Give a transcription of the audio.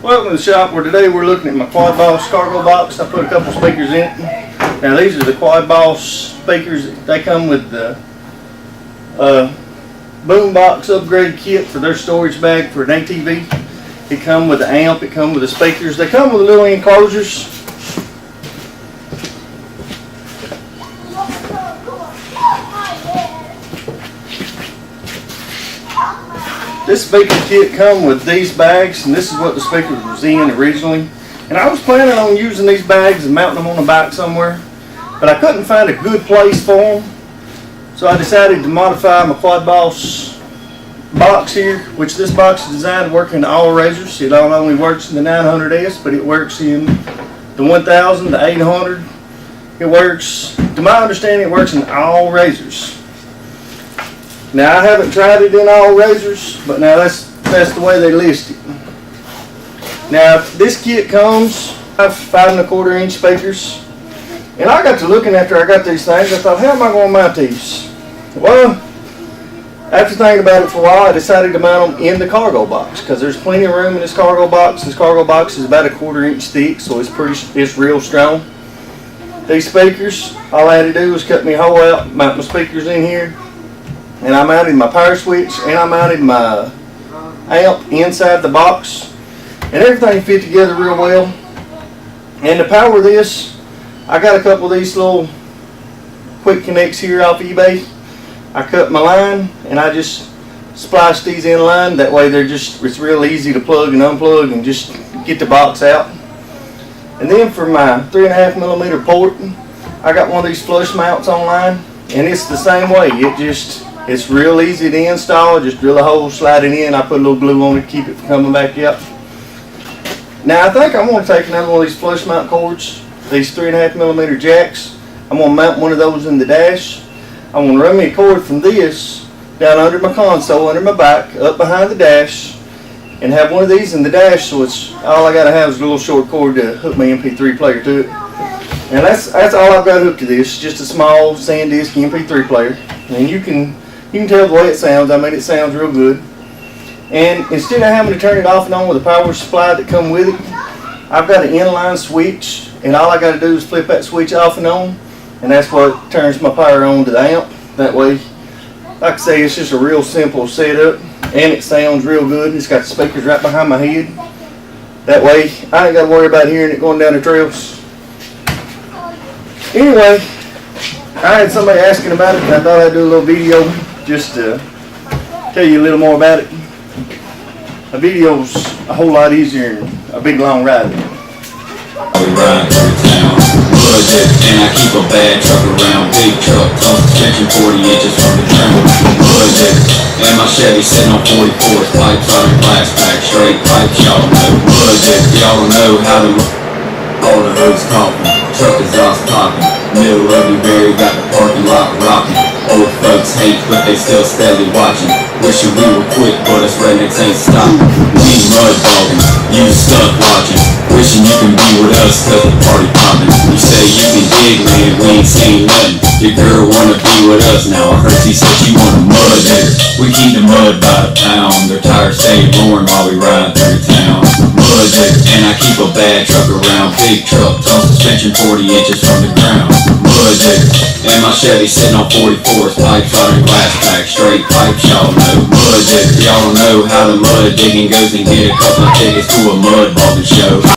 Welcome to the shop where today we're looking at my QuadBoss cargo box. I put a couple speakers in it. Now these are the QuadBoss speakers. They come with the boombox upgrade kit for their storage bag for an ATV. It comes with the amp, it comes with the speakers. They come with little enclosures. This speaker kit comes with these bags, and this is what the speaker was in originally. And I was planning on using these bags and mounting them on the bike somewhere, but I couldn't find a good place for them. So I decided to modify my QuadBoss box here, which this box is designed to work in all razors. It not only works in the 900S, but it works in the 1000, the 800. It works, to my understanding, it works in all razors. Now I haven't tried it in all razors, but now that's the way they list it. Now this kit comes 5¼ inch speakers, and I got to looking after I got these things. I thought, how am I going to mount these? Well, after thinking about it for a while, I decided to mount them in the cargo box because there's plenty of room in this cargo box. This cargo box is about 1/4 inch thick, so it's real strong. These speakers, all I had to do was cut me a hole out, mount my speakers in here. And I mounted my power switch and I mounted my amp inside the box, and everything fit together real well. And to power this, I got a couple of these little quick connects here off eBay. I cut my line and I just spliced these in line. That way it's real easy to plug and unplug and just get the box out. And then for my 3.5mm port, I got one of these flush mounts online, and it's the same way. It's real easy to install. Just drill a hole, slide it in. I put a little glue on it to keep it from coming back out. Now I think I'm going to take another one of these flush mount cords, these 3.5mm jacks. I'm going to mount one of those in the dash. I'm going to run me a cord from this down under my console, under my bike, up behind the dash, and have one of these in the dash, so it's all I got to have is a little short cord to hook my MP3 player to it. And that's all I've got hooked to this, just a small SanDisk MP3 player. And you can tell the way it sounds. I mean, it sounds real good. And instead of having to turn it off and on with a power supply that come with it, I've got an inline switch, and all I got to do is flip that switch off and on, and that's what turns my power on to the amp. That way, like I say, it's just a real simple setup, and it sounds real good. It's got the speakers right behind my head. That way, I ain't got to worry about hearing it going down the trails. Anyway, I had somebody asking about it, and I thought I'd do a little video just to tell you a little more about it. A video's a whole lot easier than a big long ride. We ride through town, budget, and I keep a bad truck around. Big truck, tough suspension 40 inches from the ground. Budget, and my Chevy sitting on 44s, pipes out of glass pack, straight pipes, y'all know. Budget, y'all know how to all the hoods coughing, truck exhaust popping. Middle of Newberry got the parking lot rocking. Old folks hate, but they still steadily watching. Wishing we were quick, but us rednecks ain't stopping. We mud dogging, you stuck watching. Wishing you can be with us, cause the party popping. You say you can dig, man, we ain't saying nothing. Your girl wanna be with us now. I heard she said she want a mud digger. We keep the mud by the pound. Their tires stay roaring while we ride through town. Mud digger, and I keep a bad truck around. Big truck, tough suspension 40 inches from the ground. Mud digger, and my Chevy sitting on 44s, pipes out in glass pack, straight pipes, y'all know. Mud digger, y'all know how the mud digging goes, and get a couple of tickets to a mud bogging show.